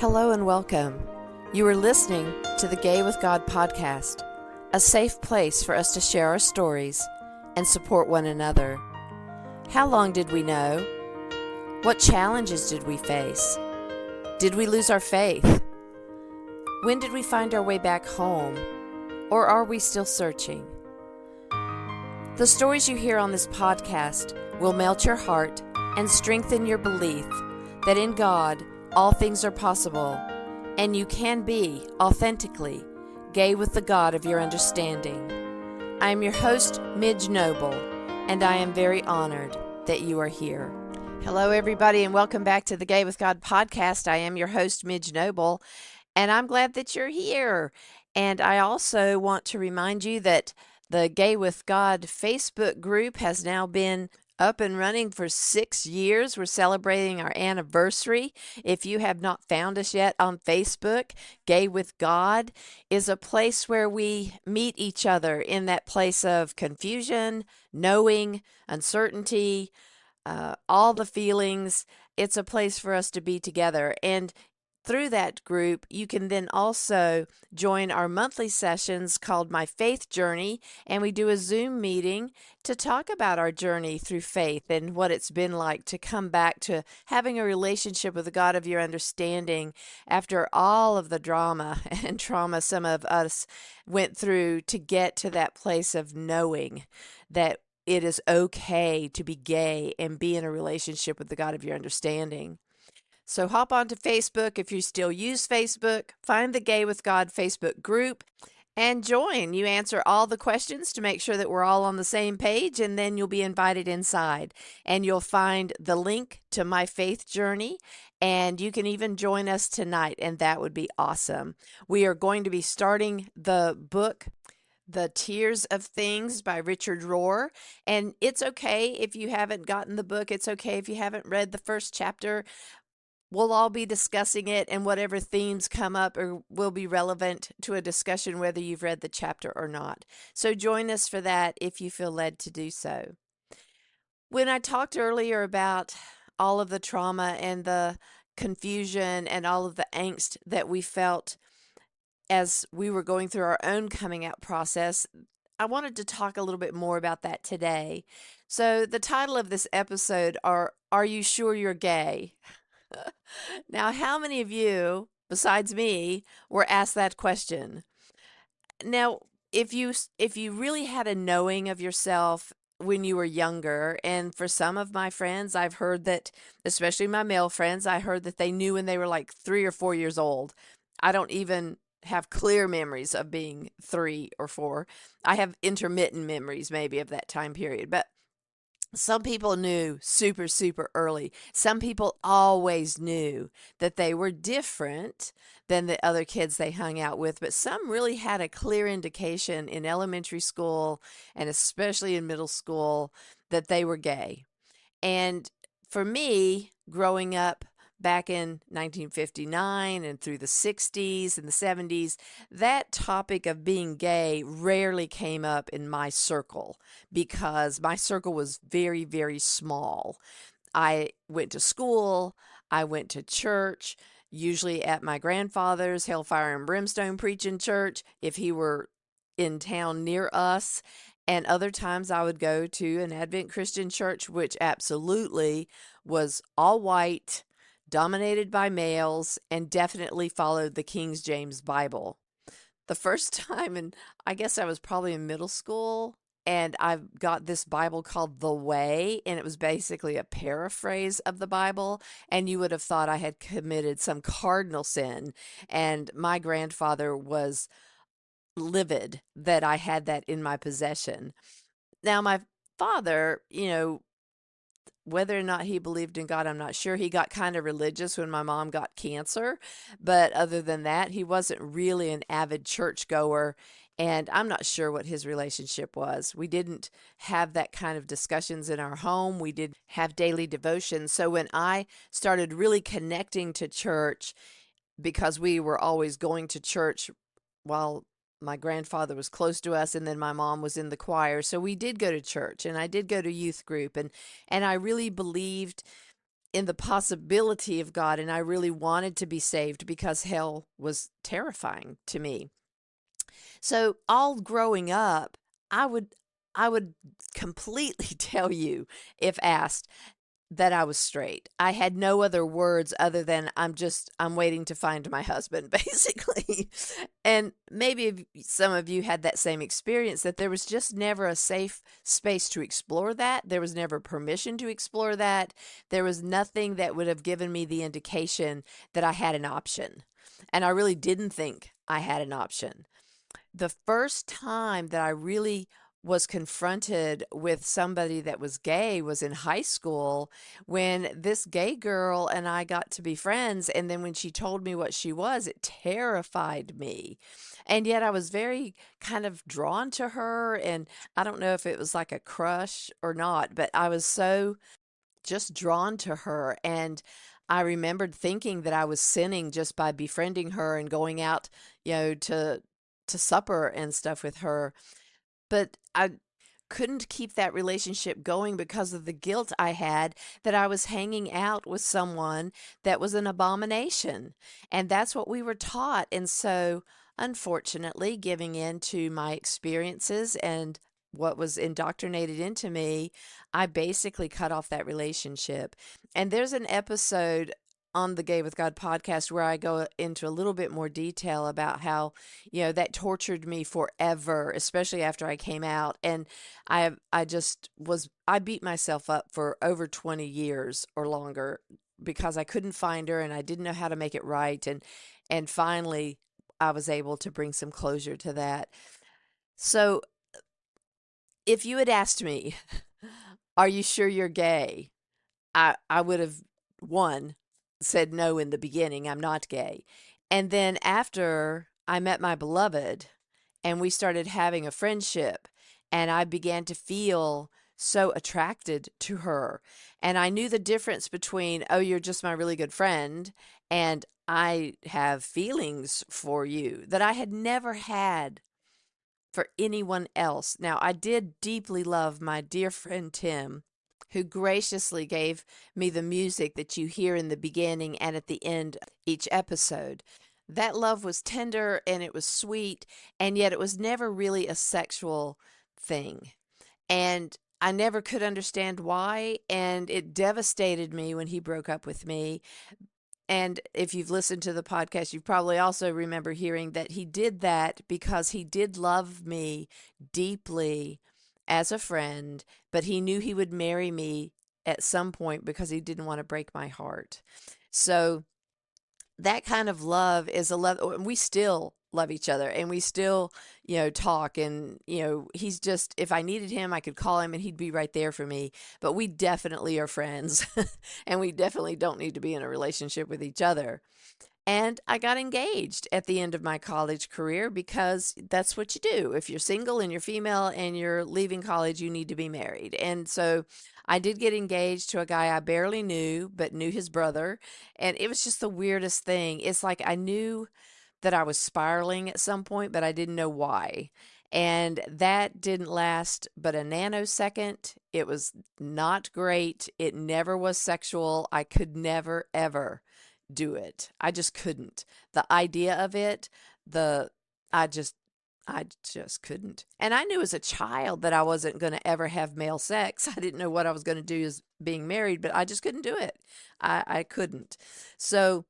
Hello and welcome. You are listening to the Gay with God podcast, a safe place for us to share our stories and support one another. How long did we know? What challenges did we face? Did we lose our faith? When did we find our way back home? Or are we still searching? The stories you hear on this podcast will melt your heart and strengthen your belief that in God, all things are possible, and you can be authentically gay with the God of your understanding. I am your host, Midge Noble, and I am very honored that you are here. Hello, everybody, and welcome back to the Gay with God podcast. I am your host, Midge Noble, and I'm glad that you're here. And I also want to remind you that the Gay with God Facebook group has now been up and running for 6 years. We're celebrating our anniversary. If you have not found us yet on Facebook, Gay with God is a place where we meet each other in that place of confusion, knowing, uncertainty, all the feelings. It's a place for us to be together. And through that group, you can then also join our monthly sessions called My Faith Journey, and we do a Zoom meeting to talk about our journey through faith and what it's been like to come back to having a relationship with the God of your understanding after all of the drama and trauma some of us went through to get to that place of knowing that it is okay to be gay and be in a relationship with the God of your understanding. So hop onto Facebook if you still use Facebook, find the Gay with God Facebook group and join. You answer all the questions to make sure that we're all on the same page, and then you'll be invited inside. And you'll find the link to My Faith Journey, and you can even join us tonight, and that would be awesome. We are going to be starting the book, The Tears of Things by Richard Rohr. And it's okay if you haven't gotten the book. It's okay if you haven't read the first chapter. We'll all be discussing it, and whatever themes come up or will be relevant to a discussion whether you've read the chapter or not. So join us for that if you feel led to do so. When I talked earlier about all of the trauma and the confusion and all of the angst that we felt as we were going through our own coming out process, I wanted to talk a little bit more about that today. So the title of this episode Are You Sure You're Gay? Now, how many of you, besides me, were asked that question? Now, if you really had a knowing of yourself when you were younger, and for some of my friends, I've heard that, especially my male friends, I heard that they knew when they were like 3 or 4 years old. I don't even have clear memories of being 3 or 4. I have intermittent memories maybe of that time period, but some people knew super, super early. Some people always knew that they were different than the other kids they hung out with, but some really had a clear indication in elementary school and especially in middle school that they were gay. And for me, growing up back in 1959 and through the 60s and the 70s, that topic of being gay rarely came up in my circle because my circle was very, very small. I went to school, I went to church, usually at my grandfather's Hellfire and Brimstone preaching church if he were in town near us. And other times I would go to an Advent Christian church, which absolutely was all white, dominated by males, and definitely followed the King James Bible. The first time, and I guess I was probably in middle school, and I've got this Bible called The Way, and it was basically a paraphrase of the Bible, and you would have thought I had committed some cardinal sin, and my grandfather was livid that I had that in my possession. Now, my father, whether or not he believed in God, I'm not sure. He got kind of religious when my mom got cancer, but other than that, he wasn't really an avid churchgoer, and I'm not sure what his relationship was. We didn't have that kind of discussions in our home. We did have daily devotion. So when I started really connecting to church, because we were always going to church while my grandfather was close to us, and then my mom was in the choir. So we did go to church, and I did go to youth group, and I really believed in the possibility of God, and I really wanted to be saved because hell was terrifying to me. So all growing up, I would I would completely tell you if asked that I was straight. I had no other words other than I'm waiting to find my husband basically. And maybe some of you had that same experience, that there was just never a safe space to explore that. There was never permission to explore that. There was nothing that would have given me the indication that I had an option. And I really didn't think I had an option. The first time that I really was confronted with somebody that was gay was in high school, when this gay girl and I got to be friends. And then when she told me what she was, it terrified me. And yet I was very kind of drawn to her. And I don't know if it was like a crush or not, but I was so just drawn to her. And I remembered thinking that I was sinning just by befriending her and going out, to supper and stuff with her. But I couldn't keep that relationship going because of the guilt I had that I was hanging out with someone that was an abomination. And that's what we were taught. And so, unfortunately, giving in to my experiences and what was indoctrinated into me, I basically cut off that relationship. And there's an episode on the Gay with God podcast where I go into a little bit more detail about how, that tortured me forever, especially after I came out. And I beat myself up for over 20 years or longer because I couldn't find her and I didn't know how to make it right. And finally I was able to bring some closure to that. So if you had asked me, are you sure you're gay? I would have, one, said no in the beginning, I'm not gay. And then after I met my beloved and we started having a friendship, and I began to feel so attracted to her. And I knew the difference between, oh, you're just my really good friend, and I have feelings for you that I had never had for anyone else. Now, I did deeply love my dear friend Tim, who graciously gave me the music that you hear in the beginning and at the end of each episode. That love was tender and it was sweet, and yet it was never really a sexual thing. And I never could understand why, and it devastated me when he broke up with me. And if you've listened to the podcast, you probably also remember hearing that he did that because he did love me deeply as a friend, but he knew he would marry me at some point because he didn't want to break my heart. So that kind of love is a love, and we still love each other, and we still, talk. And, he's just, if I needed him, I could call him and he'd be right there for me. But we definitely are friends and we definitely don't need to be in a relationship with each other. And I got engaged at the end of my college career because that's what you do. If you're single and you're female and you're leaving college, you need to be married. And so I did get engaged to a guy I barely knew, but knew his brother. And it was just the weirdest thing. It's like I knew that I was spiraling at some point, but I didn't know why. And that didn't last but a nanosecond. It was not great. It never was sexual. I could never, ever do it. I just couldn't. The idea of it, the I just I just couldn't. And I knew as a child that I wasn't going to ever have male sex. I didn't know what I was going to do as being married, but I just couldn't do it. I couldn't. So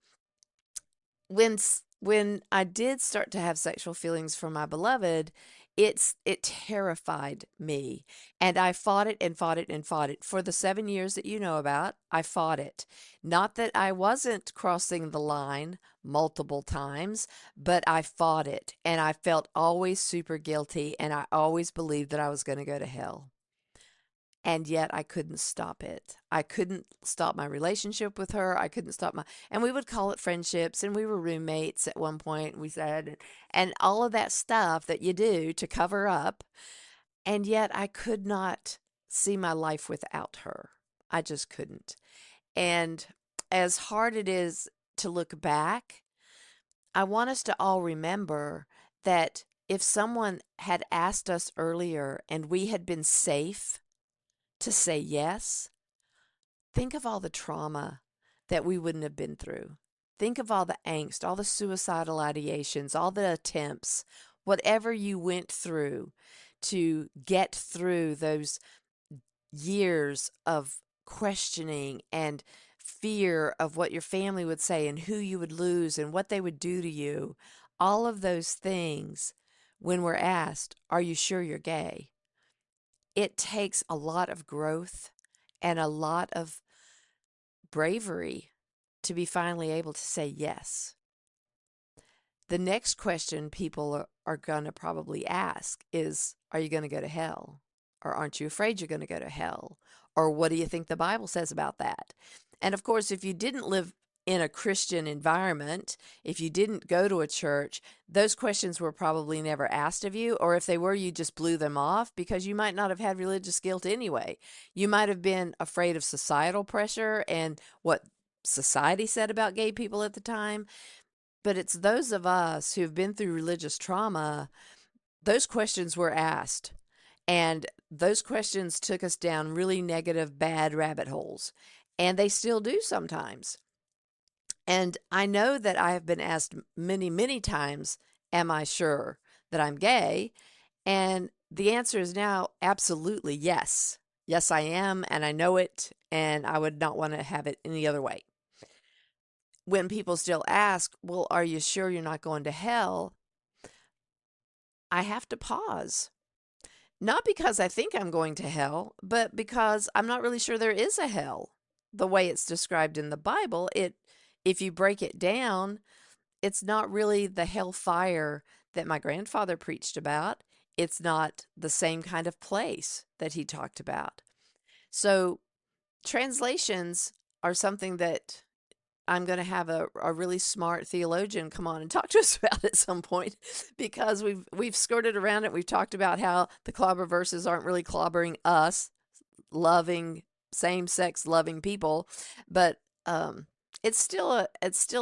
when I did start to have sexual feelings for my beloved, it terrified me. And I fought it and fought it and fought it. For the 7 years that you know about, I fought it. Not that I wasn't crossing the line multiple times, but I fought it. And I felt always super guilty. And I always believed that I was going to go to hell. And yet I couldn't stop it. I couldn't stop my relationship with her. I couldn't stop and we would call it friendships, and we were roommates at one point, we said, and all of that stuff that you do to cover up. And yet I could not see my life without her. I just couldn't. And as hard it is to look back, I want us to all remember that if someone had asked us earlier and we had been safe to say yes, Think of all the trauma that we wouldn't have been through. Think of all the angst, all the suicidal ideations, all the attempts, whatever you went through to get through those years of questioning and fear of what your family would say and who you would lose and what they would do to you. All of those things, when we're asked, are you sure you're gay? It takes a lot of growth and a lot of bravery to be finally able to say yes. The next question people are going to probably ask is, are you going to go to hell? Or aren't you afraid you're going to go to hell? Or what do you think the Bible says about that? And of course, if you didn't live in a Christian environment, if you didn't go to a church, those questions were probably never asked of you. Or if they were, you just blew them off because you might not have had religious guilt anyway. You might have been afraid of societal pressure and what society said about gay people at the time. But it's those of us who've been through religious trauma, those questions were asked. And those questions took us down really negative, bad rabbit holes. And they still do sometimes. And I know that I have been asked many, many times, am I sure that I'm gay? And the answer is now absolutely yes. Yes, I am, and I know it, and I would not want to have it any other way. When people still ask, well, are you sure you're not going to hell? I have to pause. Not because I think I'm going to hell, but because I'm not really sure there is a hell. The way it's described in the Bible, if you break it down, it's not really the hellfire that my grandfather preached about. It's not the same kind of place that he talked about. So translations are something that I'm going to have a really smart theologian come on and talk to us about at some point, because we've skirted around it. We've talked about how the clobber verses aren't really clobbering us, loving same-sex loving people, but it's still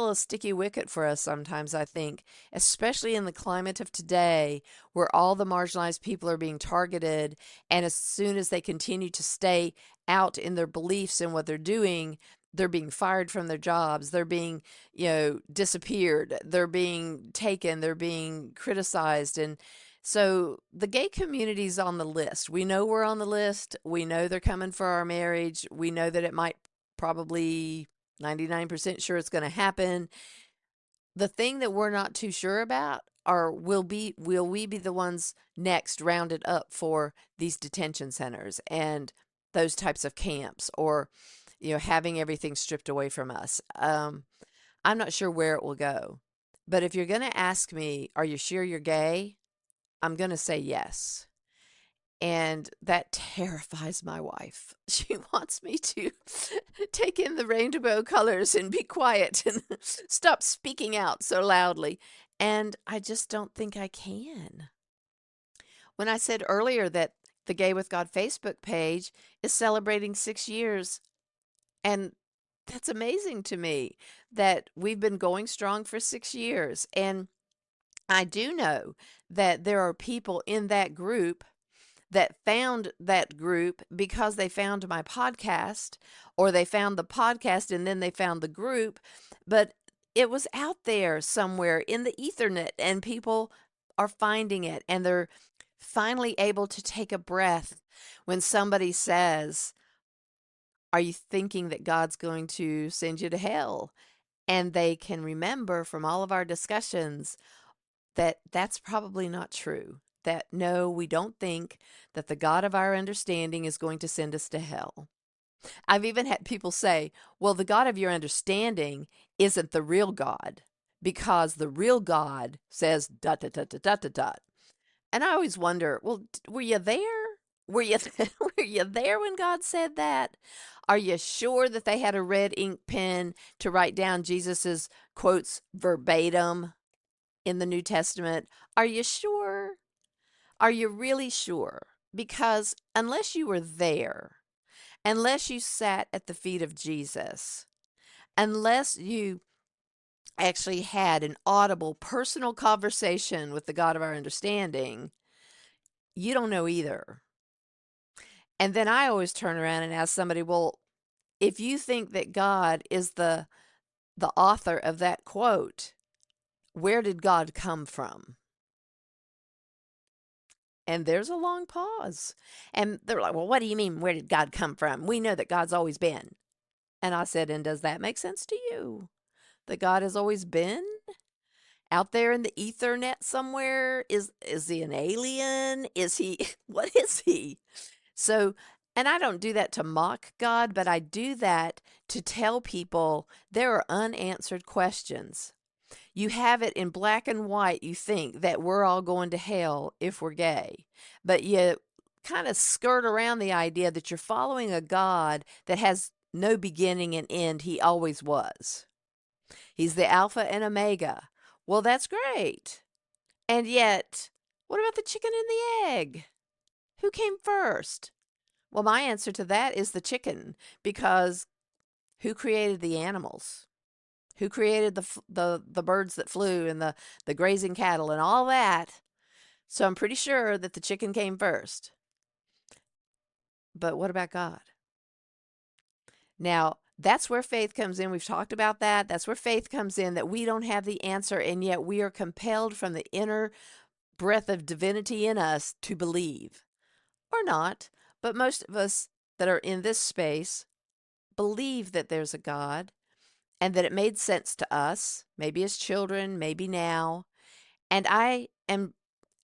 a sticky wicket for us sometimes, I think, especially in the climate of today, where all the marginalized people are being targeted, and as soon as they continue to stay out in their beliefs and what they're doing, they're being fired from their jobs, they're being, disappeared, they're being taken, they're being criticized. And so the gay community's on the list. We know we're on the list. We know they're coming for our marriage. We know that it might probably 99% sure it's going to happen. The thing that we're not too sure about are will we be the ones next rounded up for these detention centers and those types of camps, or having everything stripped away from us. I'm not sure where it will go. But if you're going to ask me, are you sure you're gay? I'm going to say yes. And that terrifies my wife. She wants me to take in the rainbow colors and be quiet and stop speaking out so loudly. And I just don't think I can. When I said earlier that the Gay with God Facebook page is celebrating 6 years, and that's amazing to me that we've been going strong for 6 years. And I do know that there are people in that group that found that group because they found my podcast, or they found the podcast and then they found the group. But it was out there somewhere in the ethernet, and people are finding it, and they're finally able to take a breath when somebody says, are you thinking that God's going to send you to hell? And they can remember from all of our discussions that that's probably not true. That no, we don't think that the God of our understanding is going to send us to hell. I've even had people say, well, the God of your understanding isn't the real God, because the real God says dot, dot, dot, dot, dot, dot, dot. And I always wonder, well, were you there? Were you, were you there when God said that? Are you sure that they had a red ink pen to write down Jesus's quotes verbatim in the New Testament? Are you sure? Are you really sure? Because unless you were there, unless you sat at the feet of Jesus, unless you actually had an audible, personal conversation with the God of our understanding, you don't know either. And then I always turn around and ask somebody, well, if you think that God is the author of that quote, where did God come from? And there's a long pause. And they're like, well, what do you mean, where did God come from? We know that God's always been. And I said, and does that make sense to you? That God has always been out there in the ethernet somewhere? Is he an alien? Is he, what is he? So, and I don't do that to mock God, but I do that to tell people there are unanswered questions. You have it in black and white. You think that we're all going to hell if we're gay, but you kind of skirt around the idea that you're following a God that has no beginning and end. He always was. He's the Alpha and Omega. Well, that's great. And yet, what about the chicken and the egg? Who came first? Well, my answer to that is the chicken, because who created the animals? Who created the birds that flew and the grazing cattle and all that? So I'm pretty sure that the chicken came first. But what about God? Now, that's where faith comes in. We've talked about that. That's where faith comes in, that we don't have the answer, and yet we are compelled from the inner breath of divinity in us to believe. Or not, but most of us that are in this space believe that there's a God and that it made sense to us, maybe as children, maybe now. And I am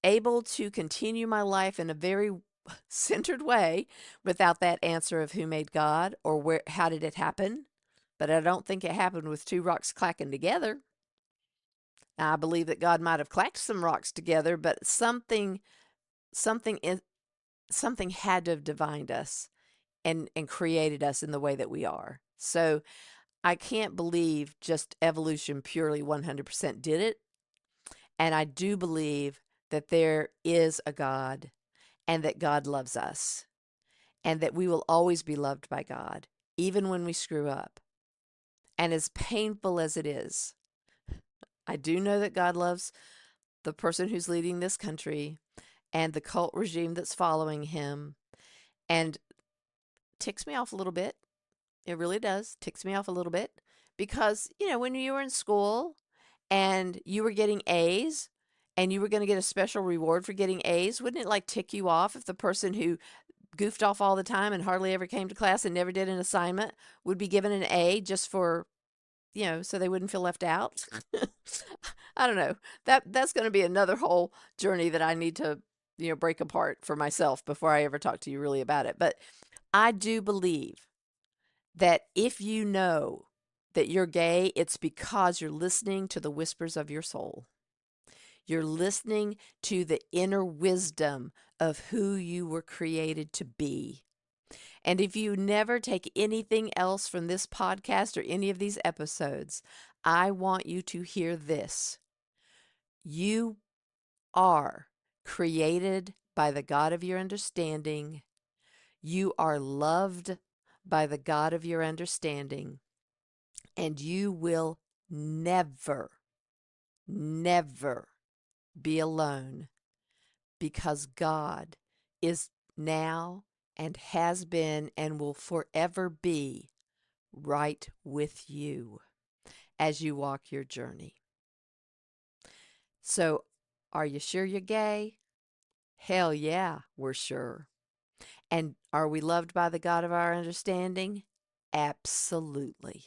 able to continue my life in a very centered way without that answer of who made God or where, how did it happen? But I don't think it happened with two rocks clacking together. Now, I believe that God might have clacked some rocks together, but something had to have divined us and created us in the way that we are. So I can't believe just evolution purely 100% did it. And I do believe that there is a God and that God loves us and that we will always be loved by God, even when we screw up. And as painful as it is, I do know that God loves the person who's leading this country and the cult regime that's following him, and ticks me off a little bit. It really does. Ticks me off a little bit because, when you were in school and you were getting A's and you were going to get a special reward for getting A's, wouldn't it like tick you off if the person who goofed off all the time and hardly ever came to class and never did an assignment would be given an A just for, so they wouldn't feel left out? I don't know. That's going to be another whole journey that I need to, break apart for myself before I ever talk to you really about it. But I do believe that if you know that you're gay, it's because you're listening to the whispers of your soul. You're listening to the inner wisdom of who you were created to be. And if you never take anything else from this podcast or any of these episodes, I want you to hear this. You are created by the God of your understanding. You are loved by the God of your understanding. And you will never, never be alone, because God is now and has been and will forever be right with you as you walk your journey. So, are you sure you're gay? Hell yeah, we're sure. And are we loved by the God of our understanding? Absolutely.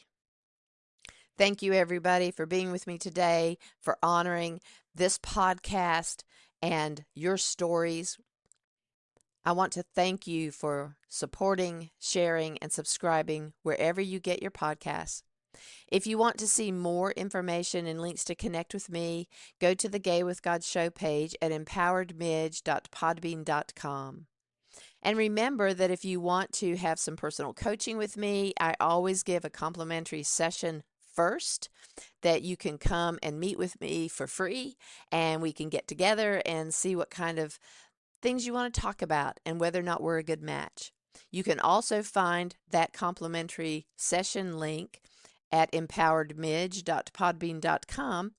Thank you, everybody, for being with me today, for honoring this podcast and your stories. I want to thank you for supporting, sharing, and subscribing wherever you get your podcasts. If you want to see more information and links to connect with me, go to the Gay with God show page at empoweredmidge.podbean.com. And remember that if you want to have some personal coaching with me, I always give a complimentary session first that you can come and meet with me for free, and we can get together and see what kind of things you want to talk about and whether or not we're a good match. You can also find that complimentary session link at empoweredmidge.podbean.com.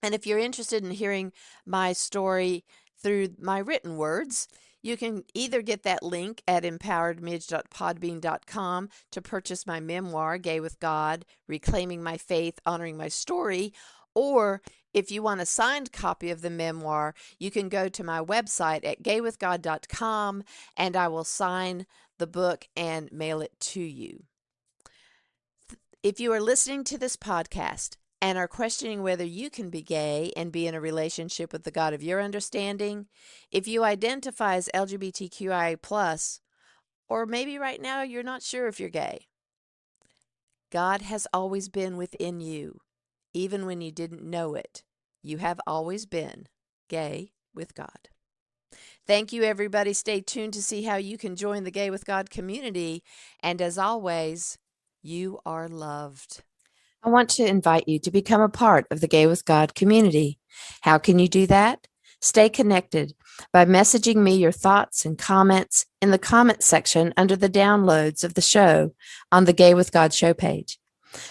And if you're interested in hearing my story through my written words, You can either get that link at empoweredmidge.podbean.com to purchase my memoir, Gay with God, Reclaiming My Faith, Honoring My Story, or if you want a signed copy of the memoir, you can go to my website at gaywithgod.com and I will sign the book and mail it to you. If you are listening to this podcast and are questioning whether you can be gay and be in a relationship with the God of your understanding, if you identify as LGBTQIA+, or maybe right now you're not sure if you're gay, God has always been within you, even when you didn't know it. You have always been gay with God. Thank you, everybody. Stay tuned to see how you can join the Gay with God community. And as always, you are loved. I want to invite you to become a part of the Gay with God community. How can you do that? Stay connected by messaging me your thoughts and comments in the comment section under the downloads of the show on the Gay with God show page.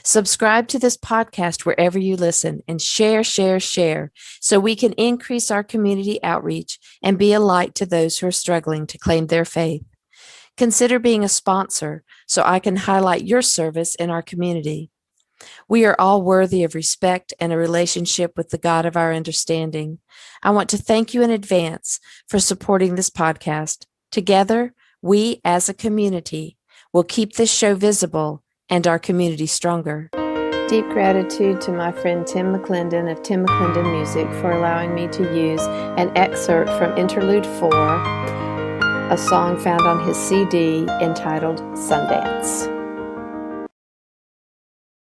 Subscribe to this podcast wherever you listen and share so we can increase our community outreach and be a light to those who are struggling to claim their faith. Consider being a sponsor so I can highlight your service in our community. We are all worthy of respect and a relationship with the God of our understanding. I want to thank you in advance for supporting this podcast. Together, we as a community will keep this show visible and our community stronger. Deep gratitude to my friend Tim McClendon of Tim McClendon Music for allowing me to use an excerpt from Interlude 4, a song found on his CD entitled Sundance.